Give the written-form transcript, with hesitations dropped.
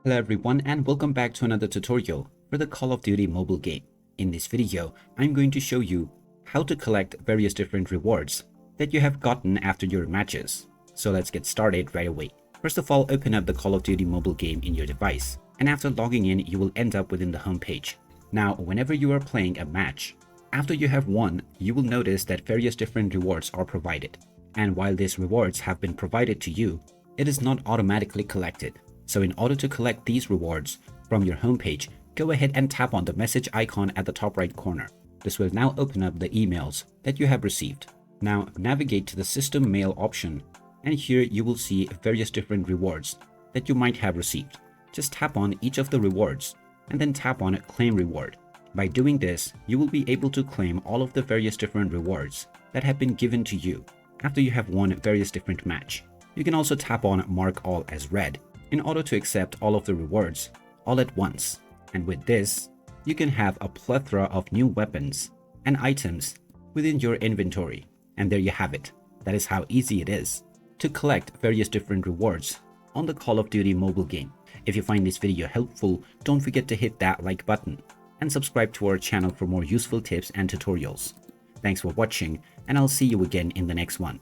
Hello everyone and welcome back to another tutorial for the Call of Duty mobile game. In this video, I'm going to show you how to collect various different rewards that you have gotten after your matches. So let's get started right away. First of all, open up the Call of Duty mobile game in your device, and after logging in, you will end up within the home page. Now, whenever you are playing a match, after you have won, you will notice that various different rewards are provided. And while these rewards have been provided to you, it is not automatically collected. So in order to collect these rewards from your homepage, go ahead and tap on the message icon at the top right corner. This will now open up the emails that you have received. Now navigate to the system mail option, and here you will see various different rewards that you might have received. Just tap on each of the rewards and then tap on claim reward. By doing this, you will be able to claim all of the various different rewards that have been given to you after you have won various different match. You can also tap on mark all as read in order to accept all of the rewards all at once. And with this, you can have a plethora of new weapons and items within your inventory. And there you have it. That is how easy it is to collect various different rewards on the Call of Duty mobile game. If you find this video helpful, don't forget to hit that like button and subscribe to our channel for more useful tips and tutorials. Thanks for watching, and I'll see you again in the next one.